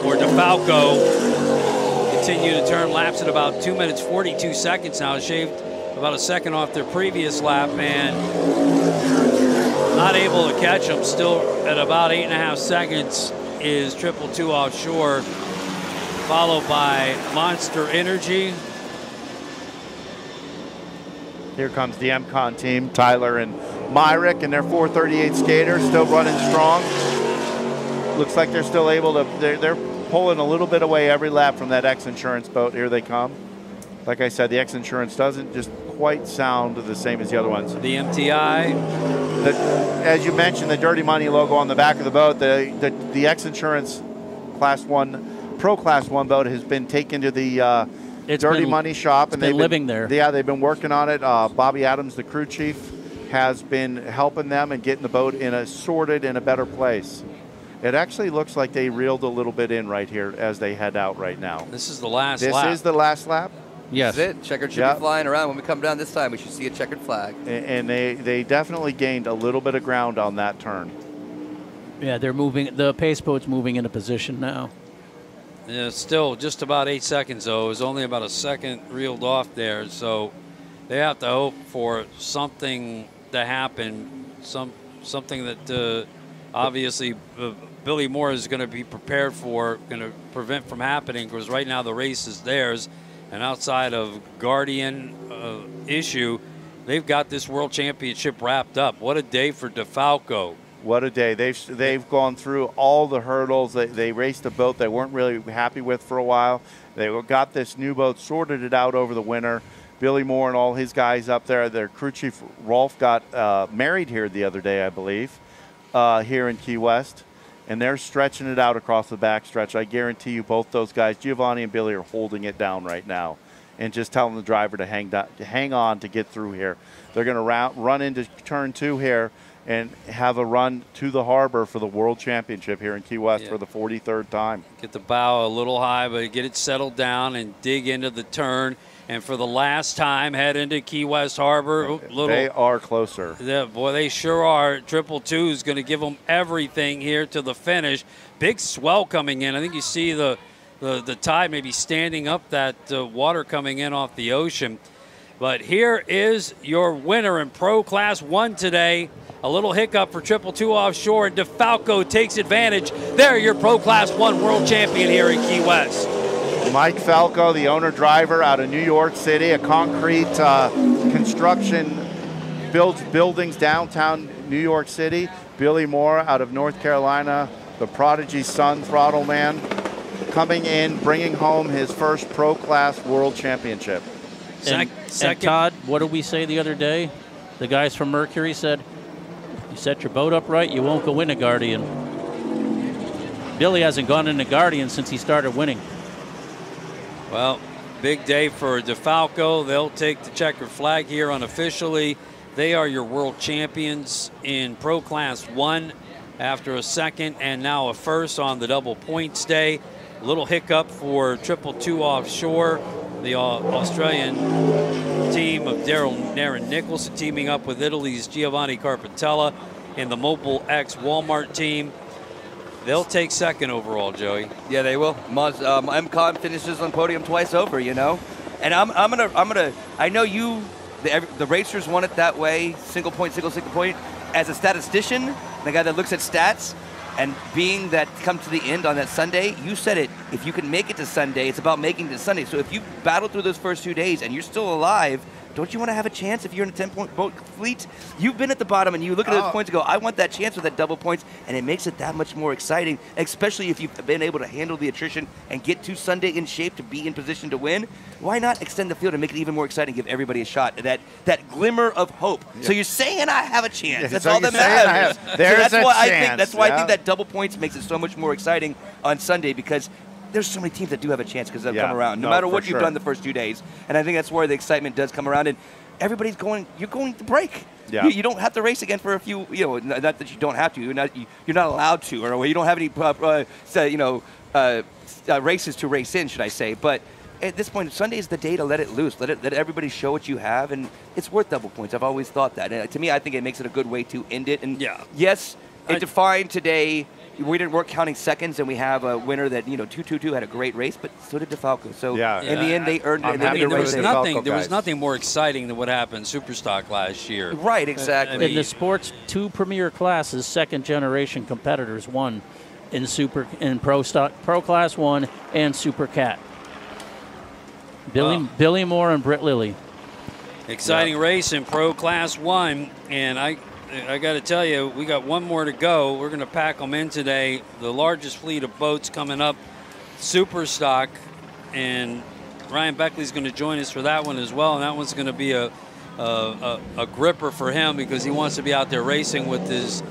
for DeFalco. Continue to turn laps at about 2 minutes, 42 seconds now. Shaved about a second off their previous lap, and not able to catch them. Still at about 8.5 seconds is 222 offshore, followed by Monster Energy. Here comes the MCon team, Tyler and Myrick and their 438 skaters still running strong. Looks like they're still able to, they're pulling a little bit away every lap from that X Insurance boat. Here they come. Like I said, the X Insurance doesn't just quite sound the same as the other ones. The MTI. As you mentioned, the Dirty Money logo on the back of the boat, the X Insurance Class 1, Pro Class 1 boat has been taken to the Dirty Money shop. And they've been living there. Yeah, they've been working on it. Bobby Adams, the crew chief, has been helping them and getting the boat in a better place. It actually looks like they reeled a little bit in right here as they head out right now. This is the last lap. This is the last lap? Yes. That's it. Checkered should be flying around. When we come down this time, we should see a checkered flag. And they definitely gained a little bit of ground on that turn. Yeah, they're moving. The pace boat's moving into position now. Yeah, still just about 8 seconds, though. It was only about a second reeled off there. So they have to hope for something to happen, something that obviously Billy Moore is going to be prepared for, going to prevent from happening, because right now the race is theirs. And outside of Guardian issue, they've got this World Championship wrapped up. What a day for DeFalco. What a day. They've gone through all the hurdles. They raced a boat they weren't really happy with for a while. They got this new boat, sorted it out over the winter. Billy Moore and all his guys up there. Their crew chief, Rolf, got married here the other day, I believe, here in Key West. And they're stretching it out across the backstretch. I guarantee you both those guys, Giovanni and Billy, are holding it down right now and just telling the driver to hang on to get through here. They're going to run into turn 2 here and have a run to the harbor for the World Championship here in Key West for the 43rd time. Get the bow a little high, but get it settled down and dig into the turn. And for the last time, head into Key West Harbor. They are closer. Yeah, boy, they sure are. 222 is going to give them everything here to the finish. Big swell coming in. I think you see the tide maybe standing up that water coming in off the ocean. But here is your winner in Pro Class 1 today. A little hiccup for 222 offshore, and DeFalco takes advantage. They're your Pro Class 1 world champion here in Key West. Mike Falco, the owner-driver out of New York City, a concrete construction, builds buildings downtown New York City. Billy Moore out of North Carolina, the prodigy son, throttle man, coming in, bringing home his first Pro Class World Championship. And Todd, what did we say the other day? The guys from Mercury said, you set your boat up right, you won't go in a Guardian. Billy hasn't gone in a Guardian since he started winning. Well, big day for DeFalco. They'll take the checkered flag here unofficially. They are your world champions in Pro Class 1 after a second and now a first on the double points day. A little hiccup for 222 offshore. The Australian team of Darren Nicholson teaming up with Italy's Giovanni Carpatella and the Mobile X Walmart team. They'll take second overall, Joey. Yeah, they will. MCOM finishes on podium twice over, you know. And I'm gonna. I know you. The racers want it that way. Single point. As a statistician, the guy that looks at stats, and being that come to the end on that Sunday, you said it. If you can make it to Sunday, it's about making it to Sunday. So if you battle through those first 2 days and you're still alive, don't you want to have a chance if you're in a 10-point boat fleet? You've been at the bottom and you look at those points and go, I want that chance with that double points, and it makes it that much more exciting, especially if you've been able to handle the attrition and get to Sunday in shape to be in position to win. Why not extend the field and make it even more exciting, give everybody a shot, that glimmer of hope. Yeah. So you're saying I have a chance. Yeah, that's all that matters. There's a chance. That's why I think that double points makes it so much more exciting on Sunday, because there's so many teams that do have a chance because they'll come around, no matter what you've done the first 2 days. And I think that's where the excitement does come around. And everybody's going, you're going to break. Yeah. You don't have to race again for a few, not that you don't have to, you're not allowed to, or you don't have any, races to race in, should I say. But at this point, Sunday is the day to let it loose. Let everybody show what you have, and it's worth double points. I've always thought that. And to me, I think it makes it a good way to end it. And yes, it defined today. We didn't work counting seconds, and we have a winner that 222 had a great race, but so did DeFalco. So in the end, they earned it. There was nothing more exciting than what happened in Superstock last year. Right, exactly. In the sport's 2 premier classes, second-generation competitors won in Pro Class 1 and Super Cat. Billy Moore and Britt Lilly. Exciting race in Pro Class 1, and I got to tell you, we got one more to go. We're going to pack them in today. The largest fleet of boats coming up, Superstock, and Ryan Beckley's going to join us for that one as well. And that one's going to be a gripper for him because he wants to be out there racing with his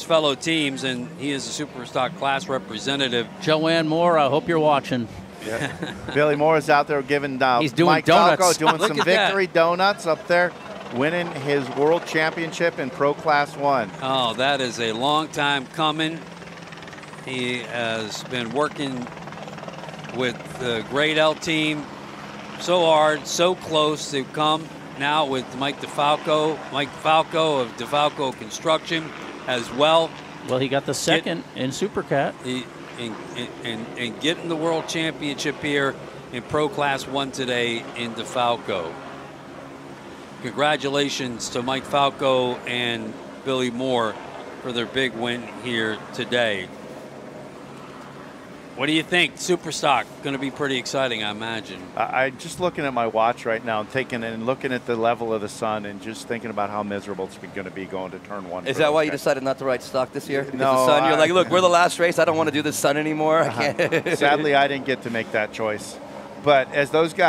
fellow teams, and he is a Superstock class representative. Joanne Moore, I hope you're watching. Yeah. Billy Moore is out there giving he's doing Mike donuts. Falco doing some victory donuts up there, winning his world championship in Pro Class 1. Oh, that is a long time coming. He has been working with the Great L team so hard, so close. They've come now with Mike DeFalco of DeFalco Construction as well. Well, he got the second in Super Cat. And getting the world championship here in Pro Class 1 today in DeFalco. Congratulations to Mike Falco and Billy Moore for their big win here today. What do you think? Superstock going to be pretty exciting, I imagine. I'm just looking at my watch right now and looking at the level of the sun and just thinking about how miserable it's going to be going to turn 1. Is that why you decided not to ride stock this year? Because no, the sun, you're like, look, we're the last race. I don't want to do the sun anymore. I can't. Sadly, I didn't get to make that choice. But as those guys